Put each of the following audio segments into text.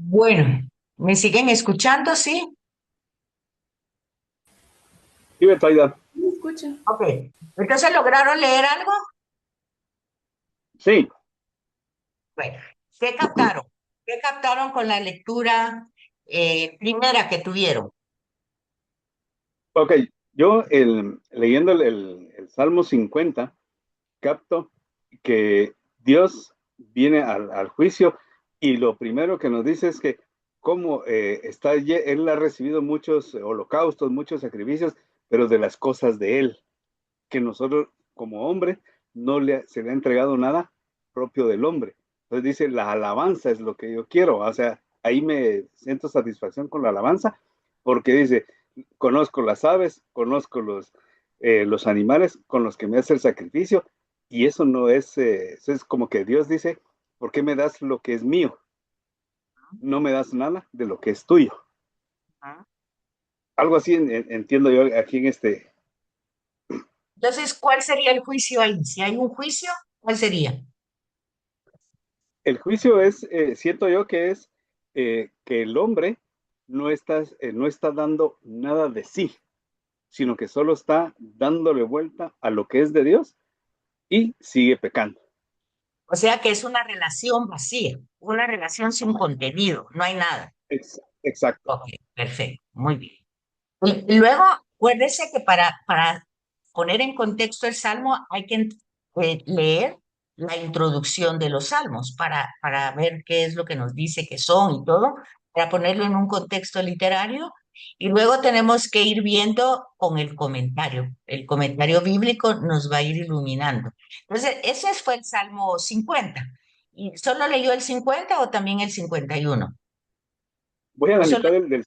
Bueno, ¿me siguen escuchando? Sí. Sí, Betsaida. Me escucho. Ok. Entonces, ¿lograron leer algo? Sí, Bueno, ¿qué captaron? ¿Qué captaron con la lectura primera que tuvieron? ok. Yo leyendo el Salmo 50 capto que Dios viene al juicio y lo primero que nos dice es que como Él ha recibido muchos holocaustos, muchos sacrificios, pero de las cosas de Él, que nosotros como hombre se le ha entregado nada propio del hombre. Entonces dice, la alabanza es lo que yo quiero. O sea, ahí me siento satisfacción con la alabanza, porque dice, conozco las aves, conozco los animales con los que me hace el sacrificio, y eso no es, eso es como que Dios dice, ¿por qué me das lo que es mío? No me das nada de lo que es tuyo. Ajá. Algo así entiendo yo aquí en Entonces, ¿cuál sería el juicio ahí? Si hay un juicio, ¿cuál sería? el juicio es, siento yo que es que el hombre no está dando nada de sí, sino que solo está dándole vuelta a lo que es de Dios y sigue pecando. O sea que es una relación vacía, una relación sin contenido, no hay nada. Exacto. Ok, perfecto, muy bien. Y luego, acuérdese que para poner en contexto el salmo hay que leer la introducción de los salmos para ver qué es lo que nos dice que son y todo, para ponerlo en un contexto literario. Y luego tenemos que ir viendo con el comentario. El comentario bíblico nos va a ir iluminando. Entonces, ese fue el Salmo 50. ¿Y solo leyó el 50 o también el 51? Voy a ¿O la solo? mitad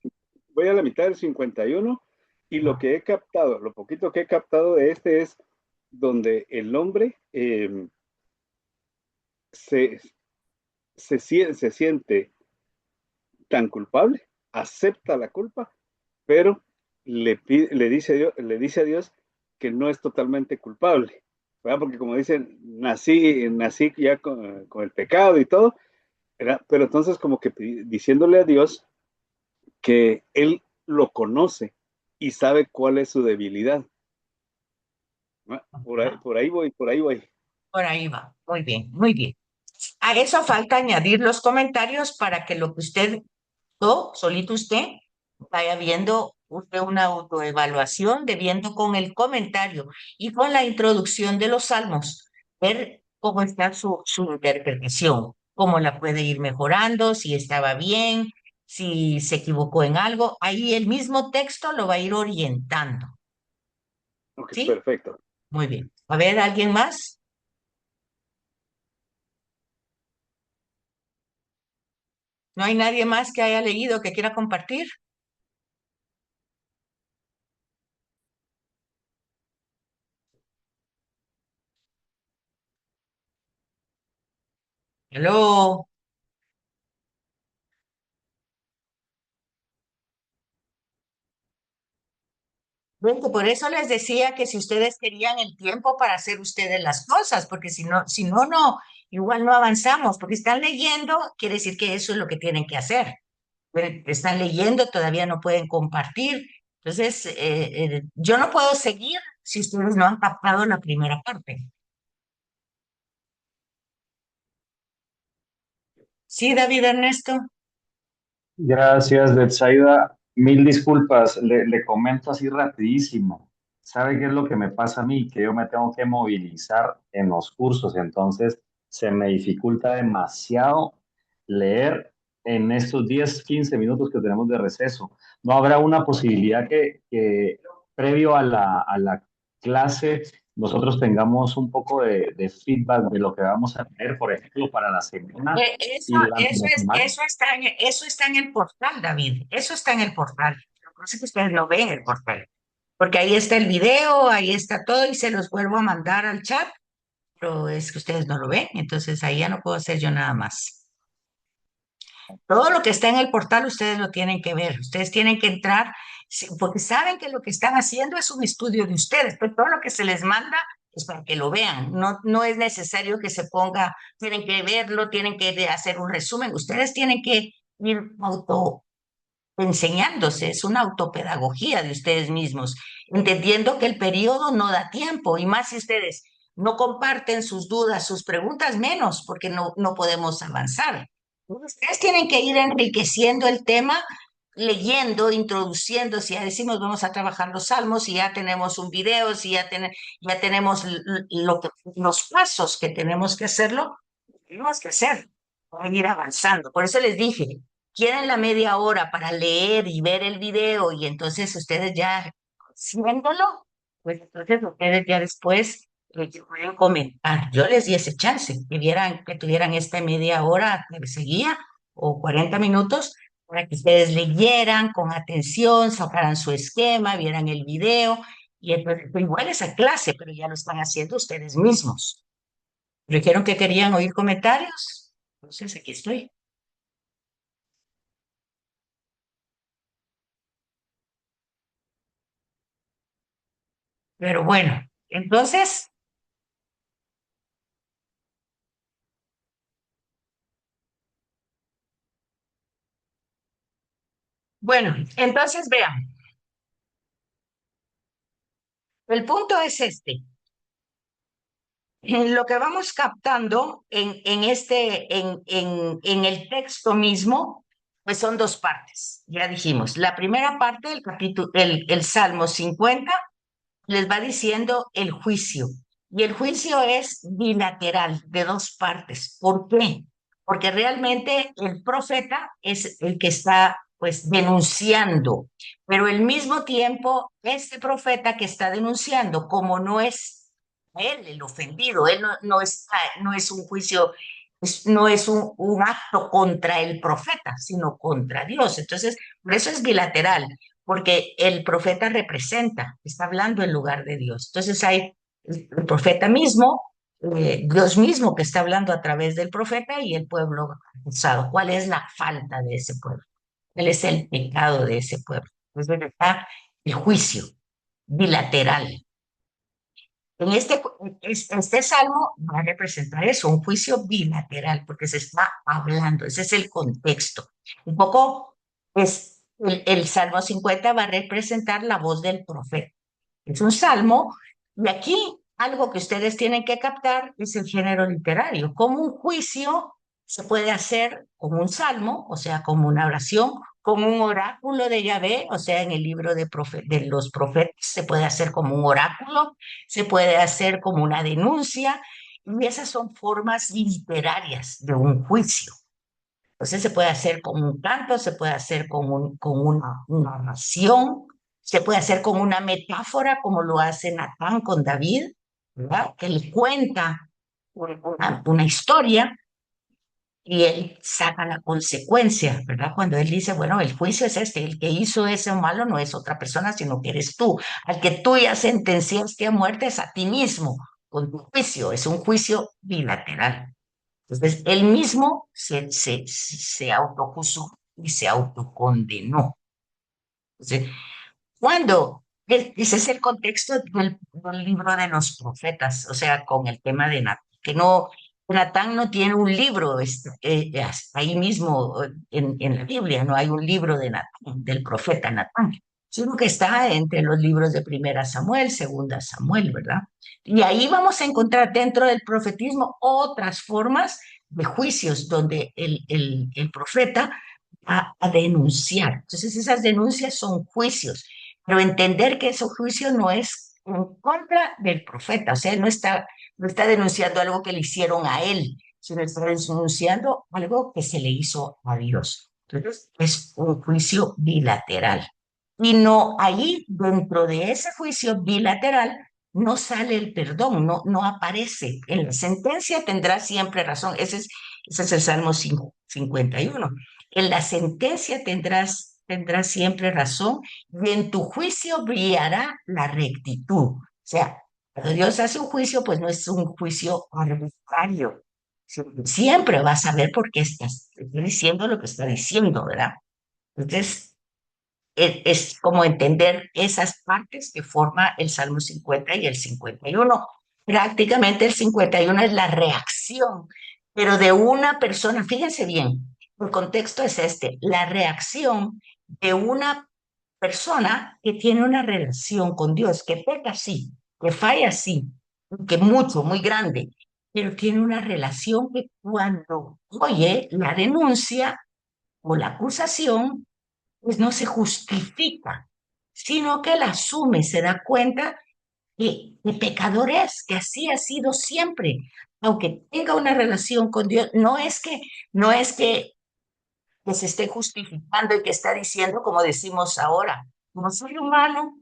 voy a la mitad del 51 y lo que he captado, lo poquito que he captado de este es donde el hombre se, se siente tan culpable, acepta la culpa, pero le dice a Dios que no es totalmente culpable, ¿verdad? Porque como dicen, nací ya con el pecado y todo, ¿verdad? Pero entonces como que diciéndole a Dios que Él lo conoce y sabe cuál es su debilidad. ¿Verdad? Por ahí voy, por ahí voy. Por ahí va. Muy bien, muy bien. A eso falta añadir los comentarios para que lo que usted, solito usted, vaya viendo usted una autoevaluación de viendo con el comentario y con la introducción de los salmos, ver cómo está su interpretación, cómo la puede ir mejorando, si estaba bien, si se equivocó en algo. Ahí el mismo texto lo va a ir orientando. Ok, ¿Sí? perfecto. Muy bien. A ver, ¿alguien más? ¿No hay nadie más que haya leído que quiera compartir? Hello. Ven que por eso les decía que si ustedes querían el tiempo para hacer ustedes las cosas, porque si no, no, igual no avanzamos, porque están leyendo, quiere decir que eso es lo que tienen que hacer. Pero están leyendo, todavía no pueden compartir. Entonces, yo no puedo seguir si ustedes no han captado la primera parte. Sí, David Ernesto. Gracias, Betsaida. Mil disculpas, le comento así rapidísimo. ¿Sabe qué es lo que me pasa a mí? Que yo me tengo que movilizar en los cursos, entonces se me dificulta demasiado leer en estos 10, 15 minutos que tenemos de receso. ¿No habrá una posibilidad que previo a la clase nosotros tengamos un poco de feedback de lo que vamos a tener, por ejemplo, para la semana Eso, y durante eso la es, semana? eso está en el portal, David. Eso está en el portal. Lo que pasa es que ustedes no ven el portal. Porque ahí está el video, ahí está todo y se los vuelvo a mandar al chat, pero es que ustedes no lo ven, entonces ahí ya no puedo hacer yo nada más. Todo lo que está en el portal ustedes lo tienen que ver, ustedes tienen que entrar, porque saben que lo que están haciendo es un estudio de ustedes, pero todo lo que se les manda es para que lo vean, no, no es necesario que se ponga, tienen que verlo, tienen que hacer un resumen, ustedes tienen que ir enseñándose, es una autopedagogía de ustedes mismos, entendiendo que el periodo no da tiempo, y más si ustedes no comparten sus dudas, sus preguntas, menos, porque no podemos avanzar. Ustedes tienen que ir enriqueciendo el tema, leyendo, introduciendo, si ya decimos vamos a trabajar los salmos, si ya tenemos un video, si ya tenemos los pasos que tenemos que hacerlo, tenemos que hacer para ir avanzando. Por eso les dije, quieren la media hora para leer y ver el video y entonces ustedes ya haciéndolo, pues entonces ustedes ya después pueden comentar. Yo les di ese chance, que tuvieran esta media hora que seguía o 40 minutos para que ustedes leyeran con atención, sacaran su esquema, vieran el video y entonces pues, igual esa clase, pero ya lo están haciendo ustedes mismos. Dijeron que querían oír comentarios, entonces aquí estoy. Pero bueno, entonces, bueno, entonces vean, el punto es este. Lo que vamos captando en el texto mismo, pues son dos partes, ya dijimos. La primera parte del capítulo, el Salmo 50 les va diciendo el juicio. Y el juicio es bilateral, de dos partes. ¿Por qué? Porque realmente el profeta es el que está pues denunciando, pero al mismo tiempo este profeta que está denunciando, como no es él el ofendido, él no es un juicio, no es un acto contra el profeta, sino contra Dios. Entonces, por eso es bilateral porque el profeta representa, está hablando en lugar de Dios. Entonces hay el profeta mismo, Dios mismo que está hablando a través del profeta y el pueblo acusado. ¿Cuál es la falta de ese pueblo? ¿Cuál es el pecado de ese pueblo? Entonces está el juicio bilateral. En este salmo va a representar eso, un juicio bilateral, porque se está hablando, ese es el contexto. Un poco es el Salmo 50 va a representar la voz del profeta. Es un salmo, y aquí algo que ustedes tienen que captar es el género literario. Como un juicio se puede hacer como un salmo, o sea, como una oración, como un oráculo de Yahvé, o sea, en el libro de los profetas se puede hacer como un oráculo, se puede hacer como una denuncia, y esas son formas literarias de un juicio. Entonces se puede hacer con un canto, se puede hacer con una narración, se puede hacer con una metáfora, como lo hace Natán con David, ¿verdad? Que le cuenta una historia y él saca la consecuencia, ¿verdad? Cuando él dice, bueno, el juicio es este, el que hizo ese malo no es otra persona, sino que eres tú. Al que tú ya sentenciaste a muerte es a ti mismo, con tu juicio, es un juicio bilateral. Entonces, él mismo se autoacusó y se autocondenó. Entonces, cuando, ese es el contexto del libro de los profetas, o sea, con el tema de Natán, que no, Natán no tiene un libro ahí mismo en la Biblia, no hay un libro de Natán, del profeta Natán, sino que está entre los libros de Primera Samuel, Segunda Samuel, ¿verdad? Y ahí vamos a encontrar dentro del profetismo otras formas de juicios donde el profeta va a denunciar. Entonces esas denuncias son juicios, pero entender que ese juicio no es en contra del profeta, o sea, él no está denunciando algo que le hicieron a él, sino está denunciando algo que se le hizo a Dios. Entonces es un juicio bilateral. Y no, ahí dentro de ese juicio bilateral no sale el perdón, no aparece. En la sentencia tendrá siempre razón. Ese es el Salmo 51. En la sentencia tendrás siempre razón y en tu juicio brillará la rectitud. O sea, cuando Dios hace un juicio, pues no es un juicio arbitrario. Siempre vas a ver por qué está diciendo lo que está diciendo, ¿verdad? Entonces, es como entender esas partes que forma el Salmo 50 y el 51. Prácticamente el 51 es la reacción, pero de una persona, fíjense bien, El contexto es este, la reacción de una persona que tiene una relación con Dios, que peca sí, que falla sí, que mucho, muy grande, pero tiene una relación que cuando oye la denuncia o la acusación, pues no se justifica, sino que la asume, se da cuenta que pecador es, que así ha sido siempre, aunque tenga una relación con Dios, no es que se esté justificando y que está diciendo, como decimos ahora, como soy humano,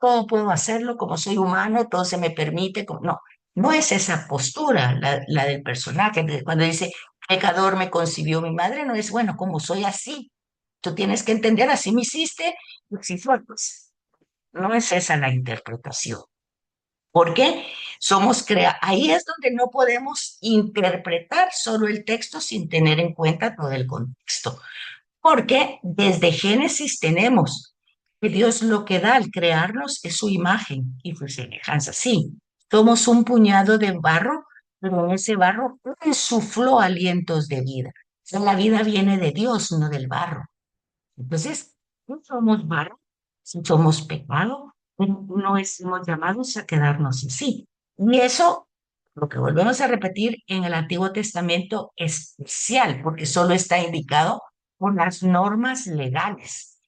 todo puedo hacerlo, como soy humano, todo se me permite. No, no es esa postura la del personaje. Cuando dice, pecador me concibió mi madre, no es, bueno, como soy así. Tú tienes que entender, así me hiciste, así soy, pues. No es esa la interpretación. ¿Por qué? Ahí es donde no podemos interpretar solo el texto sin tener en cuenta todo el contexto. Porque desde Génesis tenemos que Dios lo que da al crearnos es su imagen y su semejanza. Sí, somos un puñado de barro, pero en ese barro insufló alientos de vida. O sea, la vida viene de Dios, no del barro. Entonces, no somos barro, si somos pecado, no estamos llamados a quedarnos así. Y eso, lo que volvemos a repetir en el Antiguo Testamento, es especial, porque solo está indicado por las normas legales.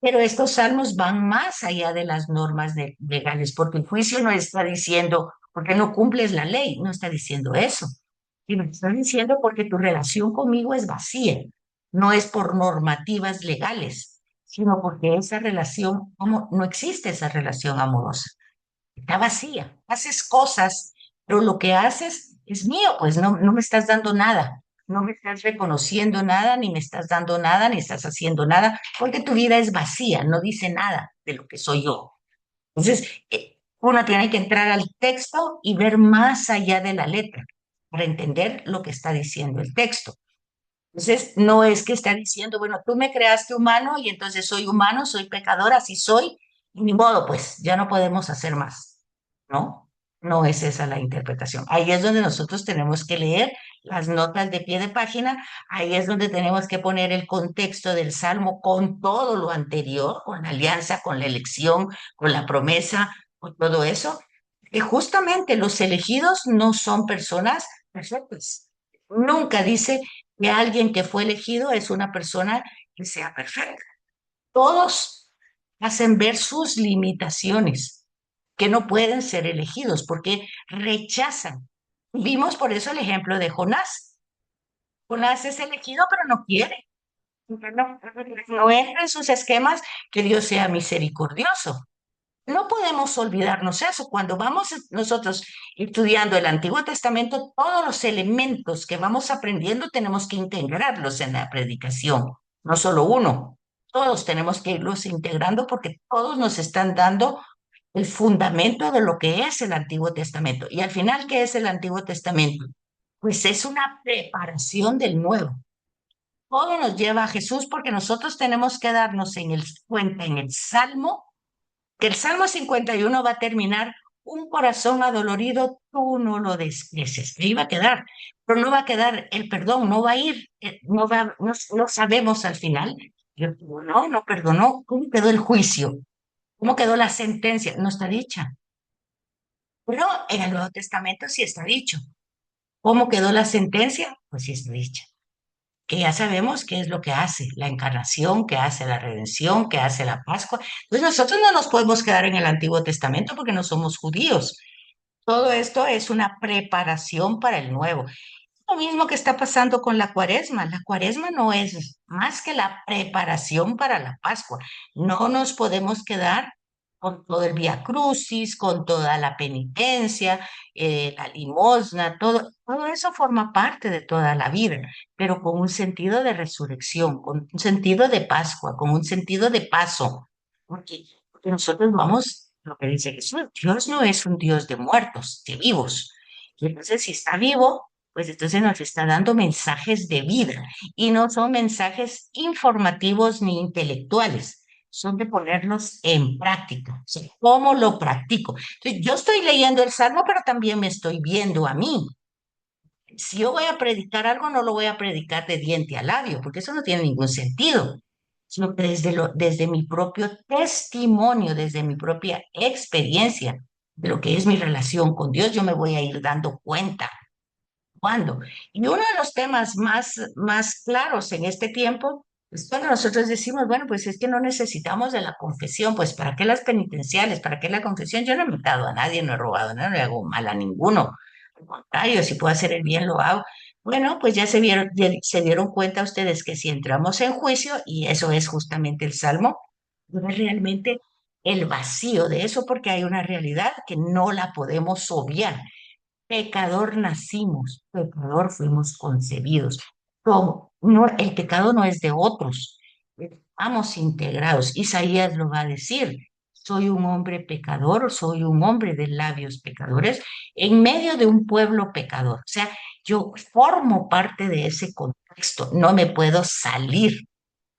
Pero estos salmos van más allá de las normas legales, porque el juicio no está diciendo, porque no cumples la ley, no está diciendo eso, sino está diciendo porque tu relación conmigo es vacía, no es por normativas legales, sino porque esa relación, no existe esa relación amorosa, está vacía. Haces cosas, pero lo que haces es mío, pues no me estás dando nada, no me estás reconociendo nada, ni me estás dando nada, ni estás haciendo nada, porque tu vida es vacía, no dice nada de lo que soy yo. Entonces, uno tiene que entrar al texto y ver más allá de la letra para entender lo que está diciendo el texto. Entonces, no es que está diciendo, bueno, tú me creaste humano y entonces soy humano, soy pecador, así soy, y ni modo, pues ya no podemos hacer más, ¿no? No es esa la interpretación. Ahí es donde nosotros tenemos que leer las notas de pie de página, ahí es donde tenemos que poner el contexto del Salmo con todo lo anterior, con la alianza, con la elección, con la promesa, con todo eso, que justamente los elegidos no son personas perfectas. Nunca dice que alguien que fue elegido es una persona que sea perfecta. Todos hacen ver sus limitaciones, que no pueden ser elegidos porque rechazan. Vimos por eso el ejemplo de Jonás. Jonás es elegido, pero no quiere. No entra en sus esquemas que Dios sea misericordioso. No podemos olvidarnos eso. Cuando vamos nosotros estudiando el Antiguo Testamento, todos los elementos que vamos aprendiendo tenemos que integrarlos en la predicación, no solo uno. Todos tenemos que irlos integrando porque todos nos están dando el fundamento de lo que es el Antiguo Testamento. Y al final, ¿qué es el Antiguo Testamento? Pues es una preparación del Nuevo. Todo nos lleva a Jesús porque nosotros tenemos que darnos cuenta en el Salmo que el Salmo 51 va a terminar, un corazón adolorido, tú no lo desprecies. Ahí va a quedar, pero no va a quedar el perdón, no va a ir, no sabemos al final. No perdonó. ¿Cómo quedó el juicio? ¿Cómo quedó la sentencia? No está dicha. Pero en el Nuevo Testamento sí está dicho. ¿Cómo quedó la sentencia? Pues sí está dicha. Que ya sabemos qué es lo que hace la encarnación, qué hace la redención, qué hace la Pascua. Entonces nosotros no nos podemos quedar en el Antiguo Testamento porque no somos judíos. Todo esto es una preparación para el nuevo. Lo mismo que está pasando con la cuaresma. La cuaresma no es más que la preparación para la Pascua. No nos podemos quedar con todo el Vía Crucis, con toda la penitencia, la limosna, todo eso forma parte de toda la vida, pero con un sentido de resurrección, con un sentido de Pascua, con un sentido de paso. Porque nosotros vamos, lo que dice Jesús, Dios no es un Dios de muertos, de vivos. Y entonces, si está vivo, pues entonces nos está dando mensajes de vida y no son mensajes informativos ni intelectuales, son de ponerlos en práctica. O sea, ¿cómo lo practico? Entonces, yo estoy leyendo el Salmo, pero también me estoy viendo a mí. Si yo voy a predicar algo, no lo voy a predicar de diente a labio, porque eso no tiene ningún sentido, sino que desde mi propio testimonio, desde mi propia experiencia de lo que es mi relación con Dios, yo me voy a ir dando cuenta. ¿Cuándo? Y uno de los temas más claros en este tiempo es cuando nosotros decimos, bueno, pues es que no necesitamos de la confesión, pues ¿para qué las penitenciales? ¿Para qué la confesión? Yo no he matado a nadie, no he robado, no le hago mal a ninguno. Al contrario, si puedo hacer el bien, lo hago. Bueno, pues ya se dieron cuenta ustedes que si entramos en juicio, y eso es justamente el Salmo, no es realmente el vacío de eso, porque hay una realidad que no la podemos obviar. Pecador nacimos, pecador fuimos concebidos. ¿Cómo? No, el pecado no es de otros, estamos integrados. Isaías lo va a decir. Soy un hombre pecador, soy un hombre de labios pecadores, en medio de un pueblo pecador. O sea, yo formo parte de ese contexto, no me puedo salir,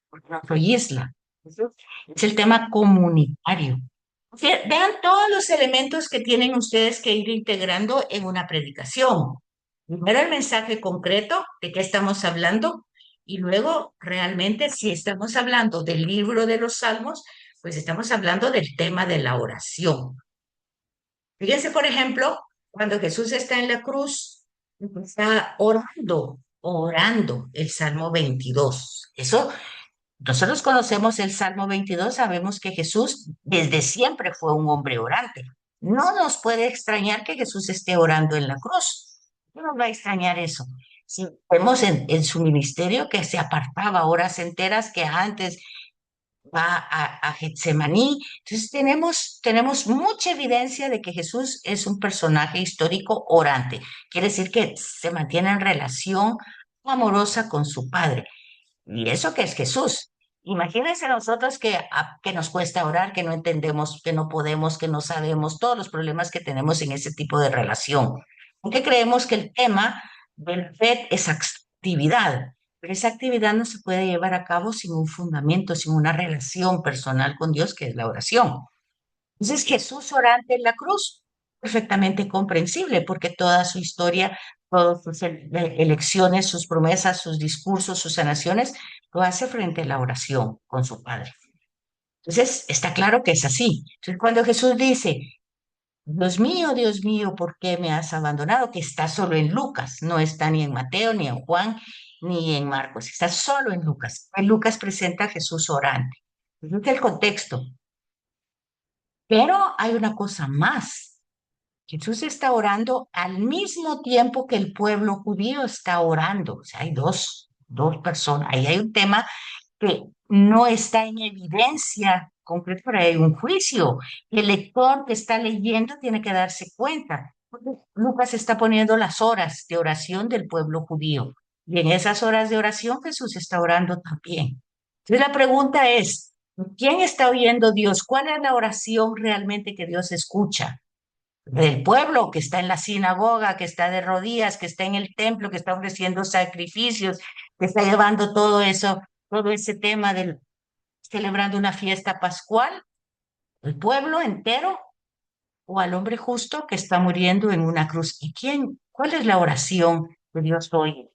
porque no soy isla. Eso es el tema comunitario. Vean todos los elementos que tienen ustedes que ir integrando en una predicación. Primero el mensaje concreto de qué estamos hablando y luego realmente si estamos hablando del libro de los Salmos, pues estamos hablando del tema de la oración. Fíjense, por ejemplo, cuando Jesús está en la cruz, está orando el Salmo 22. Eso nosotros conocemos el Salmo 22, sabemos que Jesús desde siempre fue un hombre orante. No nos puede extrañar que Jesús esté orando en la cruz. No nos va a extrañar eso. Si vemos en su ministerio que se apartaba horas enteras, que antes va a Getsemaní. Entonces tenemos mucha evidencia de que Jesús es un personaje histórico orante. Quiere decir que se mantiene en relación amorosa con su Padre. Y eso que es Jesús. Imagínense nosotros que nos cuesta orar, que no entendemos, que no podemos, que no sabemos, todos los problemas que tenemos en ese tipo de relación. Porque creemos que el tema del fe es actividad, pero esa actividad no se puede llevar a cabo sin un fundamento, sin una relación personal con Dios, que es la oración. Entonces Jesús orante en la cruz, perfectamente comprensible, porque toda su historia, todas sus elecciones, sus promesas, sus discursos, sus sanaciones, lo hace frente a la oración con su Padre. Entonces está claro que es así. Entonces cuando Jesús dice, Dios mío, ¿por qué me has abandonado? Que está solo en Lucas, no está ni en Mateo, ni en Juan, ni en Marcos, está solo en Lucas. En Lucas presenta a Jesús orante. Entonces, el contexto. Pero hay una cosa más. Jesús está orando al mismo tiempo que el pueblo judío está orando. O sea, hay dos personas. Ahí hay un tema que no está en evidencia concreta, pero hay un juicio. El lector que está leyendo tiene que darse cuenta. Porque Lucas está poniendo las horas de oración del pueblo judío. Y en esas horas de oración Jesús está orando también. Entonces la pregunta es, ¿quién está oyendo Dios? ¿Cuál es la oración realmente que Dios escucha? Del pueblo que está en la sinagoga, que está de rodillas, que está en el templo, que está ofreciendo sacrificios, que está llevando todo eso, todo ese tema del celebrando una fiesta pascual, el pueblo entero o al hombre justo que está muriendo en una cruz. ¿Y quién? ¿Cuál es la oración que Dios oye?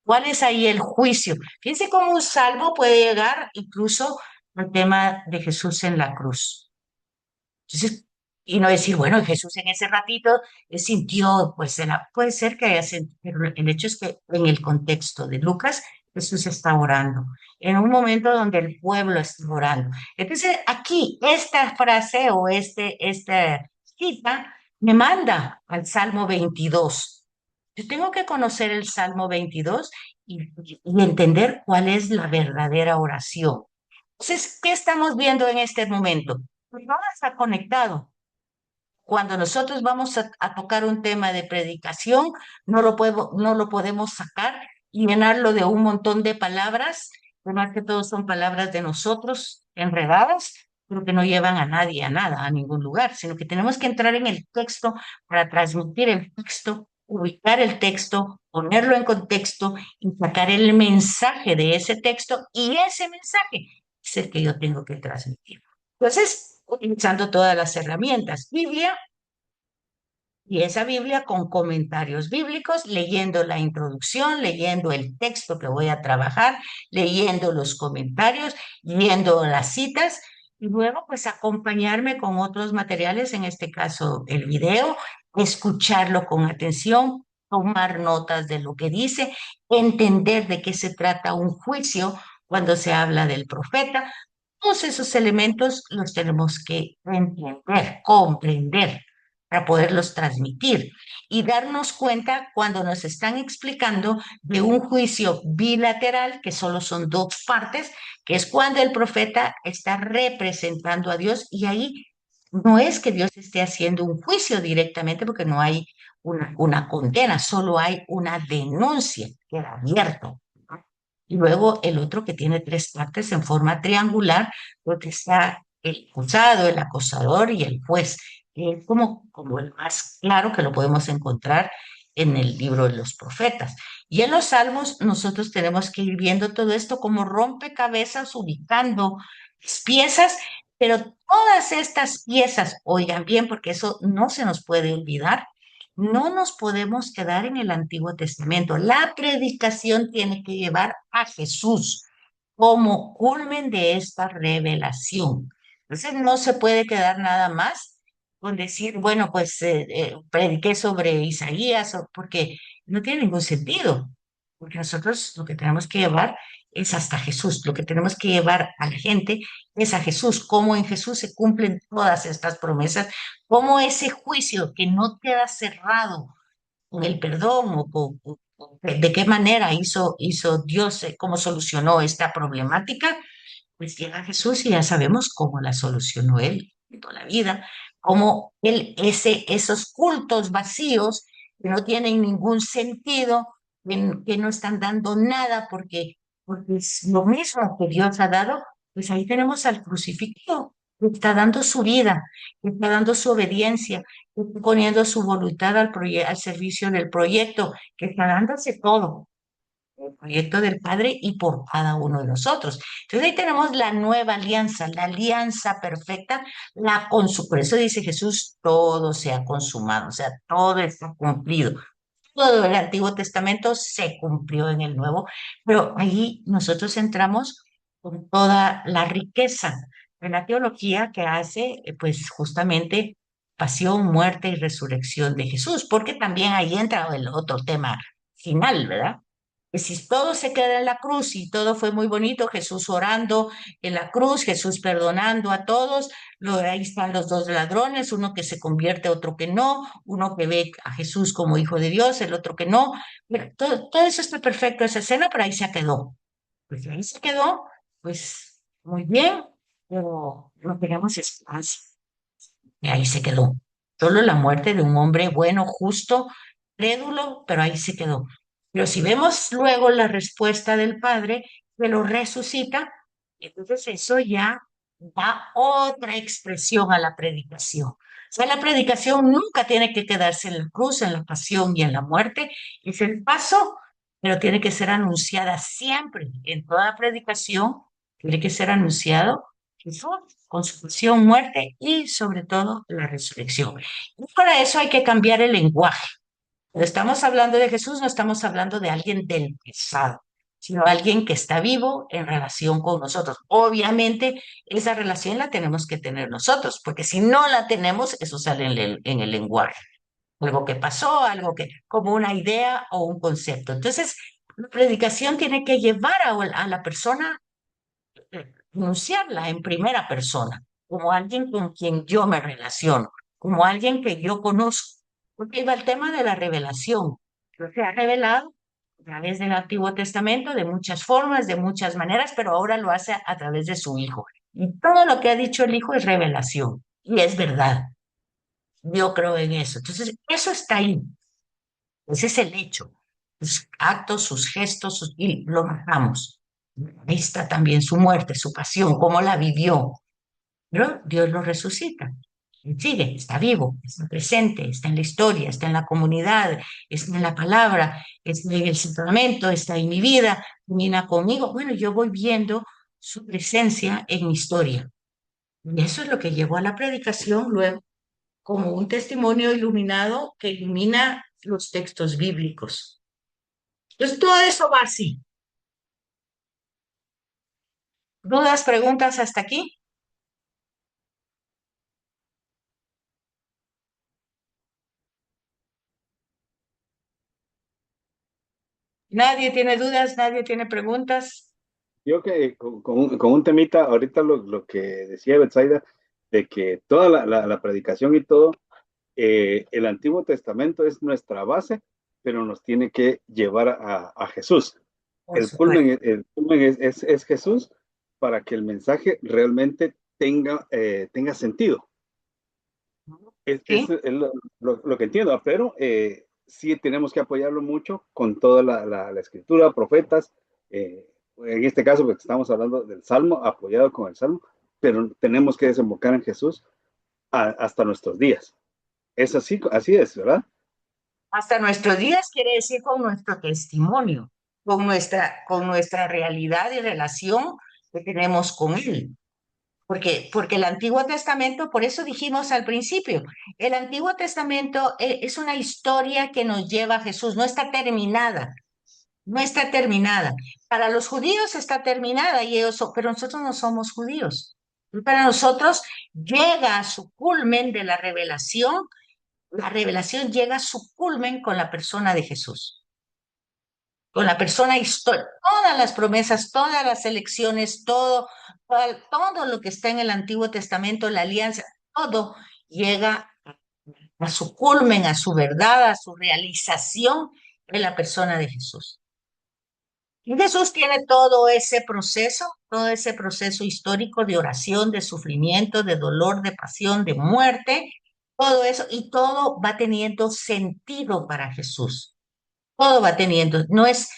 ¿Cuál es ahí el juicio? Fíjense cómo un salmo puede llegar incluso al tema de Jesús en la cruz. Entonces, y no decir, bueno, Jesús en ese ratito sintió, pues puede ser que haya sentido, pero el hecho es que en el contexto de Lucas, Jesús está orando, en un momento donde el pueblo está orando. Entonces, aquí, esta frase o esta cita me manda al Salmo 22. Yo tengo que conocer el Salmo 22 y entender cuál es la verdadera oración. Entonces, ¿qué estamos viendo en este momento? Pues no está conectado. Cuando nosotros vamos a tocar un tema de predicación, no lo podemos sacar y llenarlo de un montón de palabras, que más que todo son palabras de nosotros enredadas, pero que no llevan a nadie a nada, a ningún lugar, sino que tenemos que entrar en el texto para transmitir el texto, ubicar el texto, ponerlo en contexto y sacar el mensaje de ese texto, y ese mensaje es el que yo tengo que transmitir. Entonces, utilizando todas las herramientas, Biblia, Y esa Biblia con comentarios bíblicos, leyendo la introducción, leyendo el texto que voy a trabajar, leyendo los comentarios, viendo las citas y luego pues acompañarme con otros materiales, en este caso el video, escucharlo con atención, tomar notas de lo que dice, entender de qué se trata un juicio cuando se habla del profeta. Todos esos elementos los tenemos que entender, comprender para poderlos transmitir y darnos cuenta cuando nos están explicando de un juicio bilateral, que solo son dos partes, que es cuando el profeta está representando a Dios y ahí no es que Dios esté haciendo un juicio directamente porque no hay una condena, solo hay una denuncia, queda abierto. Y luego el otro que tiene tres partes en forma triangular, porque está el acusado, el acosador y el juez, que es como el más claro que lo podemos encontrar en el libro de los profetas. Y en los salmos nosotros tenemos que ir viendo todo esto como rompecabezas, ubicando las piezas, pero todas estas piezas, oigan bien, porque eso no se nos puede olvidar, no nos podemos quedar en el Antiguo Testamento. La predicación tiene que llevar a Jesús como culmen de esta revelación. Entonces no se puede quedar nada más con decir, bueno, pues prediqué sobre Isaías, porque no tiene ningún sentido, porque nosotros lo que tenemos que llevar es hasta Jesús, lo que tenemos que llevar a la gente es a Jesús, cómo en Jesús se cumplen todas estas promesas, cómo ese juicio que no queda cerrado con el perdón o de qué manera hizo Dios, cómo solucionó esta problemática, pues llega Jesús y ya sabemos cómo la solucionó Él en toda la vida, cómo Él, esos cultos vacíos que no tienen ningún sentido, que no están dando nada porque es lo mismo que Dios ha dado, pues ahí tenemos al crucificado, que está dando su vida, que está dando su obediencia, que está poniendo su voluntad al servicio del proyecto, que está dándose todo el proyecto del Padre y por cada uno de nosotros. Entonces ahí tenemos la nueva alianza, la alianza perfecta, por eso dice Jesús, todo se ha consumado, o sea, todo está cumplido. Todo el Antiguo Testamento se cumplió en el Nuevo, pero ahí nosotros entramos con toda la riqueza de la teología que hace, pues justamente pasión, muerte y resurrección de Jesús, porque también ahí entra el otro tema final, ¿verdad? Que si todo se queda en la cruz y todo fue muy bonito, Jesús orando en la cruz, Jesús perdonando a todos, ahí están los dos ladrones, uno que se convierte, otro que no, uno que ve a Jesús como hijo de Dios, el otro que no. Pero todo eso está perfecto, esa escena, pero ahí se quedó. Pues ahí se quedó, pues muy bien, pero no tenemos espacio. Y ahí se quedó. Solo la muerte de un hombre bueno, justo, crédulo, pero ahí se quedó. Pero si vemos luego la respuesta del Padre, que lo resucita, entonces eso ya da otra expresión a la predicación. O sea, la predicación nunca tiene que quedarse en la cruz, en la pasión y en la muerte. Es el paso, pero tiene que ser anunciada siempre. En toda predicación tiene que ser anunciado Jesús con su pasión, muerte y sobre todo la resurrección. Y para eso hay que cambiar el lenguaje. Cuando estamos hablando de Jesús, no estamos hablando de alguien del pasado, sino alguien que está vivo en relación con nosotros. Obviamente, esa relación la tenemos que tener nosotros, porque si no la tenemos, eso sale en el lenguaje. Algo que pasó, algo que, como una idea o un concepto. Entonces, la predicación tiene que llevar a la persona anunciarla en primera persona, como alguien con quien yo me relaciono, como alguien que yo conozco. Porque iba el tema de la revelación. Dios se ha revelado a través del Antiguo Testamento de muchas formas, de muchas maneras, pero ahora lo hace a través de su Hijo. Y todo lo que ha dicho el Hijo es revelación. Y es verdad. Yo creo en eso. Entonces, eso está ahí. Ese es el hecho. Sus actos, sus gestos, y lo marcamos. Ahí está también su muerte, su pasión, cómo la vivió. Pero Dios lo resucita. Él sigue, está vivo, está presente, está en la historia, está en la comunidad, está en la palabra, está en el sacramento, está en mi vida, camina conmigo. Bueno, yo voy viendo su presencia en mi historia. Y eso es lo que llevó a la predicación luego como un testimonio iluminado que ilumina los textos bíblicos. Entonces, todo eso va así. ¿Dudas, preguntas hasta aquí? ¿Nadie tiene dudas? ¿Nadie tiene preguntas? Yo que con un temita, ahorita lo que decía Betsaida, de que toda la predicación y todo, el Antiguo Testamento es nuestra base, pero nos tiene que llevar a Jesús. Por supuesto. El culmen es Jesús para que el mensaje realmente tenga sentido. ¿Sí? Es lo que entiendo, pero sí tenemos que apoyarlo mucho con toda la escritura, profetas, en este caso, porque estamos hablando del Salmo, apoyado con el Salmo, pero tenemos que desembocar en Jesús hasta nuestros días. Es así es, ¿verdad? Hasta nuestros días quiere decir con nuestro testimonio, con nuestra realidad y relación que tenemos con Él. Porque el Antiguo Testamento, por eso dijimos al principio, el Antiguo Testamento es una historia que nos lleva a Jesús, no está terminada, no está terminada. Para los judíos está terminada, pero nosotros no somos judíos. Y para nosotros llega a su culmen de la revelación llega a su culmen con la persona de Jesús, con la persona histórica. Todas las promesas, todas las elecciones, todo lo que está en el Antiguo Testamento, la alianza, todo llega a su culmen, a su verdad, a su realización en la persona de Jesús. Y Jesús tiene todo ese proceso histórico de oración, de sufrimiento, de dolor, de pasión, de muerte, todo eso, y todo va teniendo sentido para Jesús. Todo va teniendo, no es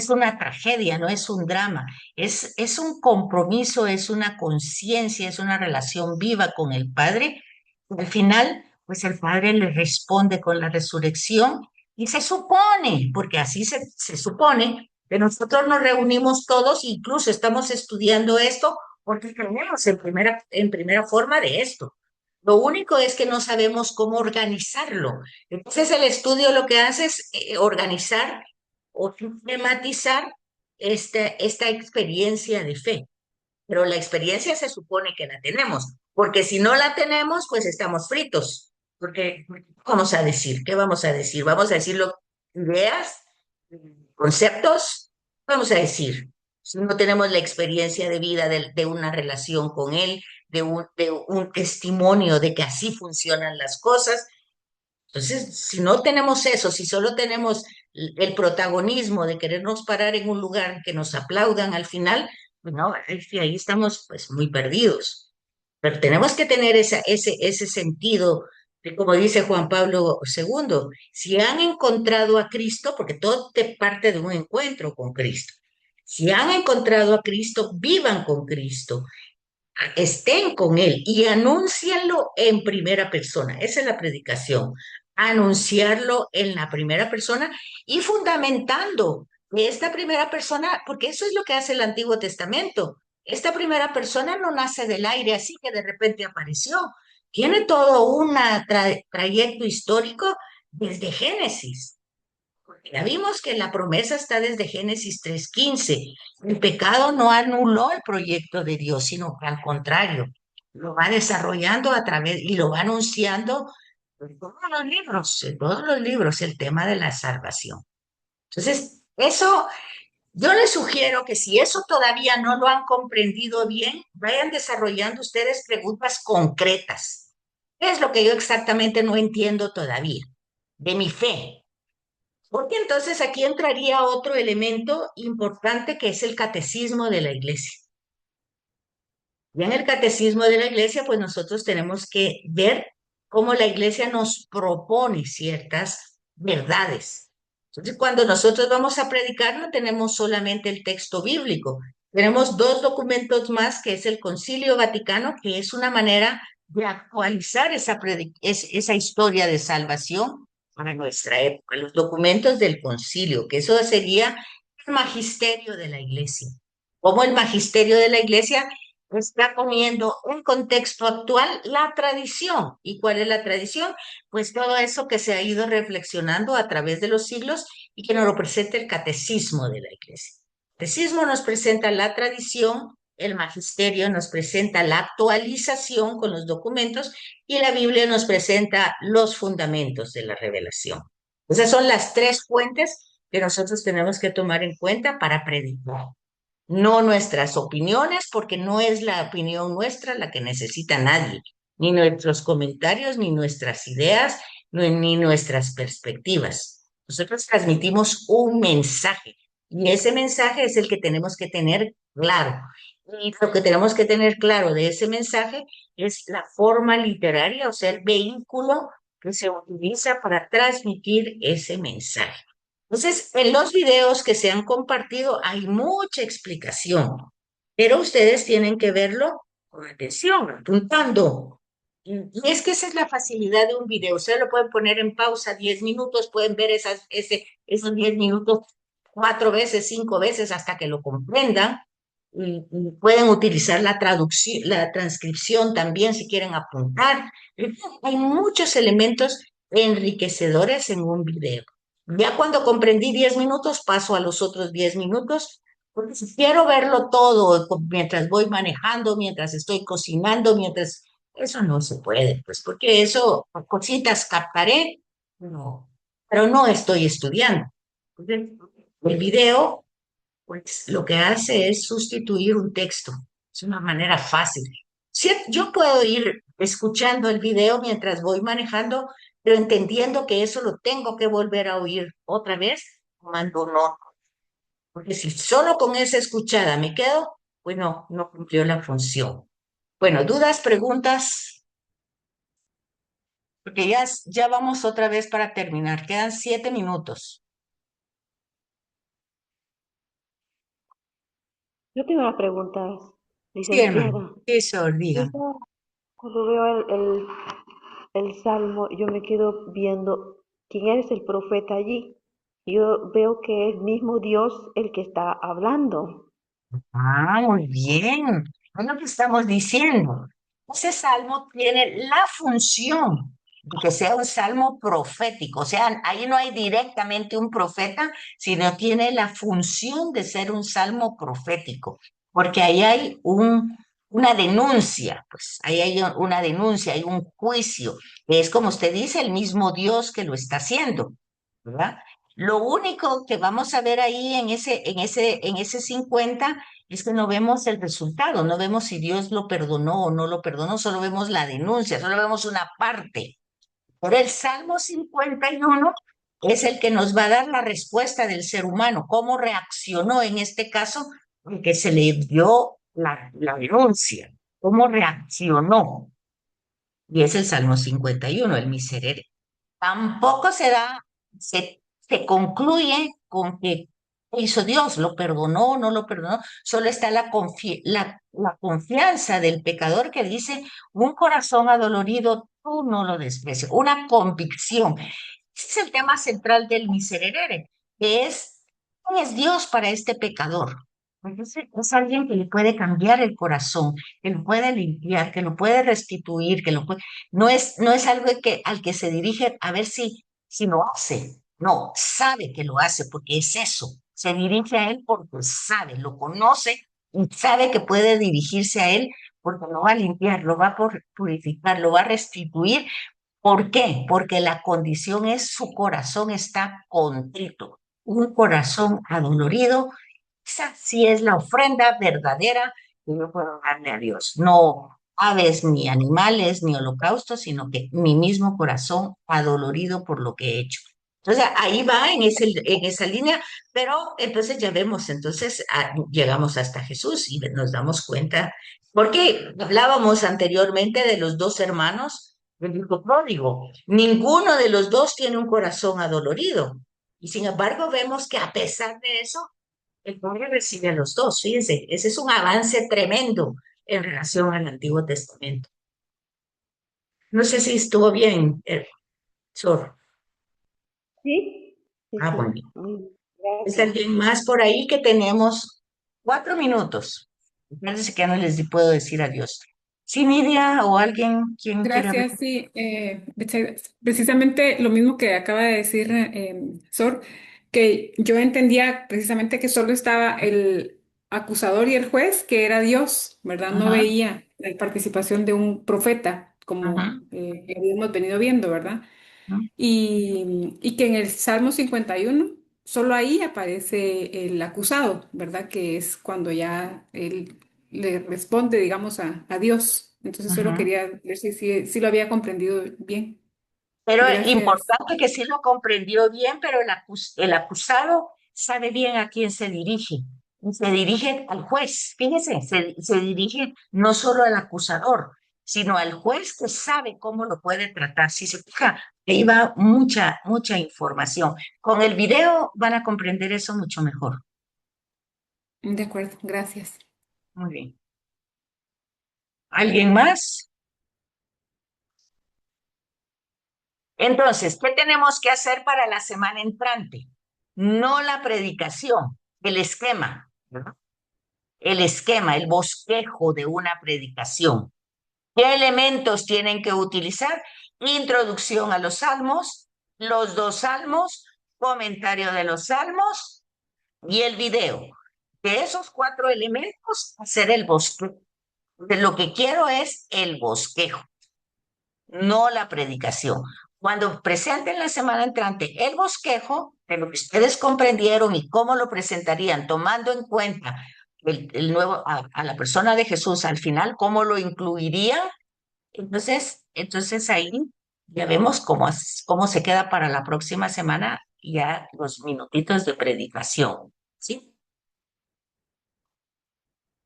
una tragedia, no es un drama, es un compromiso, es una conciencia, es una relación viva con el Padre. Al final, pues el Padre le responde con la resurrección y se supone, porque así se supone, que nosotros nos reunimos todos, incluso estamos estudiando esto porque creemos en primera forma de esto. Lo único es que no sabemos cómo organizarlo. Entonces el estudio lo que hace es organizar o sistematizar esta experiencia de fe. Pero la experiencia se supone que la tenemos, porque si no la tenemos, pues estamos fritos. Porque, ¿qué vamos a decir? ¿Qué vamos a decir? ¿Vamos a decir ideas, conceptos? Vamos a decir, si no tenemos la experiencia de vida de una relación con él, de un testimonio de que así funcionan las cosas, entonces, si no tenemos eso, si solo tenemos el protagonismo de querernos parar en un lugar que nos aplaudan al final, pues no, ahí estamos pues muy perdidos. Pero tenemos que tener ese sentido de, como dice Juan Pablo II, si han encontrado a Cristo, porque todo te parte de un encuentro con Cristo, si han encontrado a Cristo, vivan con Cristo, estén con Él y anúncianlo en primera persona. Esa es la predicación, anunciarlo en la primera persona y fundamentando que esta primera persona, porque eso es lo que hace el Antiguo Testamento. Esta primera persona no nace del aire así que de repente apareció. Tiene todo un trayecto histórico desde Génesis. Ya vimos que la promesa está desde Génesis 3:15. El pecado no anuló el proyecto de Dios, sino que al contrario, lo va desarrollando a través y lo va anunciando en todos los libros, el tema de la salvación. Entonces, eso, yo les sugiero que si eso todavía no lo han comprendido bien, vayan desarrollando ustedes preguntas concretas. ¿Qué es lo que yo exactamente no entiendo todavía de mi fe? Porque entonces aquí entraría otro elemento importante que es el catecismo de la iglesia. Y en el catecismo de la iglesia, pues nosotros tenemos que ver cómo la iglesia nos propone ciertas verdades. Entonces, cuando nosotros vamos a predicar, no tenemos solamente el texto bíblico, tenemos dos documentos más, que es el Concilio Vaticano, que es una manera de actualizar esa historia de salvación para nuestra época, los documentos del concilio, que eso sería el magisterio de la iglesia. Como el magisterio de la iglesia está poniendo en contexto actual la tradición. ¿Y cuál es la tradición? Pues todo eso que se ha ido reflexionando a través de los siglos y que nos lo presenta el catecismo de la Iglesia. El catecismo nos presenta la tradición, el magisterio nos presenta la actualización con los documentos y la Biblia nos presenta los fundamentos de la revelación. Esas son las tres fuentes que nosotros tenemos que tomar en cuenta para predicar. No nuestras opiniones, porque no es la opinión nuestra la que necesita nadie, ni nuestros comentarios, ni nuestras ideas, ni nuestras perspectivas. Nosotros transmitimos un mensaje y ese mensaje es el que tenemos que tener claro. Y lo que tenemos que tener claro de ese mensaje es la forma literaria, o sea, el vehículo que se utiliza para transmitir ese mensaje. Entonces, en los videos que se han compartido hay mucha explicación, pero ustedes tienen que verlo con atención, apuntando. Y es que esa es la facilidad de un video. Ustedes lo pueden poner en pausa 10 minutos, pueden ver esos 10 minutos 4 veces, 5 veces hasta que lo comprendan. Y pueden utilizar la traducción, la transcripción también si quieren apuntar. Hay muchos elementos enriquecedores en un video. Ya cuando comprendí 10 minutos, paso a los otros 10 minutos, porque si quiero verlo todo mientras voy manejando, mientras estoy cocinando, mientras... Eso no se puede, pues, porque eso, cositas captaré, no, pero no estoy estudiando. Entonces, el video, pues, lo que hace es sustituir un texto. Es una manera fácil. Sí, yo puedo ir escuchando el video mientras voy manejando, pero entendiendo que eso lo tengo que volver a oír otra vez, tomando nota. Porque si solo con esa escuchada me quedo, pues no, no cumplió la función. Bueno, dudas, preguntas, porque ya vamos otra vez para terminar. Quedan 7 minutos. Yo tengo unas preguntas, Sí, hermano. licenciada. Sí, Sor, diga. Yo cuando veo el salmo, yo me quedo viendo quién es el profeta allí. Yo veo que es mismo Dios el que está hablando. Ah, muy bien. Es lo que estamos diciendo. Ese salmo tiene la función de que sea un salmo profético. O sea, ahí no hay directamente un profeta, sino tiene la función de ser un salmo profético, porque ahí hay una denuncia, pues ahí hay una denuncia, hay un juicio, que es como usted dice, el mismo Dios que lo está haciendo, ¿verdad? Lo único que vamos a ver ahí en ese 50 es que no vemos el resultado, no vemos si Dios lo perdonó o no lo perdonó, solo vemos la denuncia, solo vemos una parte. Pero el Salmo 51 es el que nos va a dar la respuesta del ser humano, cómo reaccionó en este caso, porque se le dio la denuncia, cómo reaccionó. Y es el Salmo 51, el miserere. Tampoco se concluye con que hizo Dios, lo perdonó o no lo perdonó, solo está la confianza del pecador que dice, un corazón adolorido, tú no lo desprecias, una convicción. Ese es el tema central del miserere, que es, ¿quién es Dios para este pecador? Entonces, es alguien que le puede cambiar el corazón, que lo puede limpiar, que lo puede restituir, que lo puede no es algo al que se dirige a ver si lo hace. No, sabe que lo hace porque es eso. Se dirige a él porque sabe, lo conoce y sabe que puede dirigirse a él porque lo va a limpiar, lo va a purificar, lo va a restituir. ¿Por qué? Porque la condición es su corazón está contrito, un corazón adolorido. Esa sí es la ofrenda verdadera que yo puedo darle a Dios. No aves ni animales ni holocaustos, sino que mi mismo corazón adolorido por lo que he hecho. Entonces ahí va en esa línea, pero entonces ya vemos, entonces llegamos hasta Jesús y nos damos cuenta, porque hablábamos anteriormente de los dos hermanos del hijo pródigo. Ninguno de los dos tiene un corazón adolorido. Y sin embargo vemos que a pesar de eso, el pobre recibe a los dos, fíjense, ese es un avance tremendo en relación al Antiguo Testamento. No sé si estuvo bien, Sor. ¿Sí? Sí, Ah, sí. bueno. ¿Es Gracias. alguien más por ahí que tenemos 4 minutos? Parece que ya no puedo decir adiós. Sí, Nidia o alguien, quien quiera hablar. Gracias, sí. Betsaida, precisamente lo mismo que acaba de decir Sor, que yo entendía precisamente que solo estaba el acusador y el juez, que era Dios, ¿verdad? No Ajá, veía la participación de un profeta, como ajá, habíamos venido viendo, ¿verdad? ajá. Y que en el Salmo 51 solo ahí aparece el acusado, ¿verdad? Que es cuando ya él le responde, digamos, a Dios. Entonces solo Ajá. quería ver si lo había comprendido bien. Pero Gracias. importante que sí lo comprendió bien, pero el acusado sabe bien a quién se dirige. Y se dirige al juez. Fíjese, se dirige no solo al acusador, sino al juez que sabe cómo lo puede tratar. Si se fija, ahí va mucha, mucha información. Con el video van a comprender eso mucho mejor. De acuerdo, gracias. Muy bien. ¿Alguien más? Entonces, ¿qué tenemos que hacer para la semana entrante? No la predicación, el esquema, ¿verdad? El esquema, el bosquejo de una predicación. ¿Qué elementos tienen que utilizar? Introducción a los salmos, los dos salmos, comentario de los salmos y el video. De esos cuatro elementos, hacer el bosquejo. De lo que quiero es el bosquejo, no la predicación. Cuando presenten la semana entrante el bosquejo de lo que ustedes comprendieron y cómo lo presentarían, tomando en cuenta el nuevo a la persona de Jesús al final, cómo lo incluirían, entonces ahí ya vemos cómo se queda para la próxima semana ya los minutitos de predicación. ¿Sí?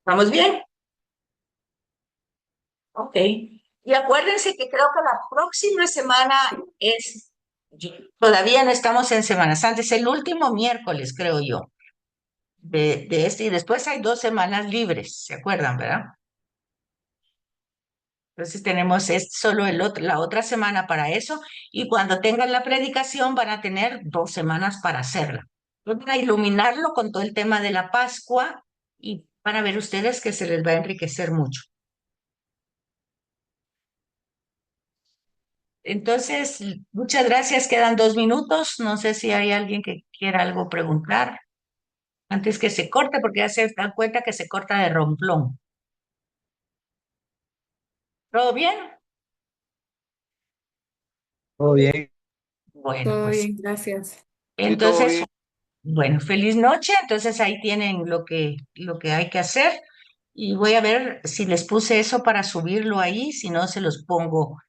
¿Estamos bien? Ok. Y acuérdense que creo que la próxima semana es, todavía no estamos en Semana Santa, es el último miércoles, creo yo, de este, y después hay 2 semanas libres, ¿se acuerdan, verdad? Entonces tenemos solo la otra semana para eso, y cuando tengan la predicación van a tener 2 semanas para hacerla. Van a iluminarlo con todo el tema de la Pascua y van a ver ustedes que se les va a enriquecer mucho. Entonces, muchas gracias. Quedan 2 minutos. No sé si hay alguien que quiera algo preguntar antes que se corte, porque ya se dan cuenta que se corta de romplón. ¿Todo bien? Todo bien. Bueno, Todo pues bien, gracias. Sí, todo entonces, bien. bueno, feliz noche. Entonces ahí tienen lo que hay que hacer. Y voy a ver si les puse eso para subirlo ahí, si no se los pongo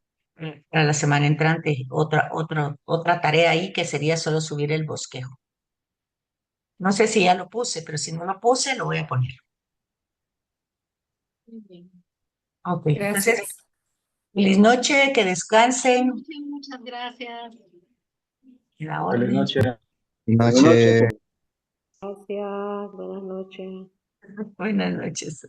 para la semana entrante. Otra tarea ahí que sería solo subir el bosquejo. No sé si ya lo puse, pero si no lo puse, lo voy a poner. Muy bien. Ok, entonces, Gracias. feliz noche, que descansen. Sí, muchas gracias. La Feliz orden. noche. Buenas noches. Noche. Gracias, buenas noches. Buenas noches.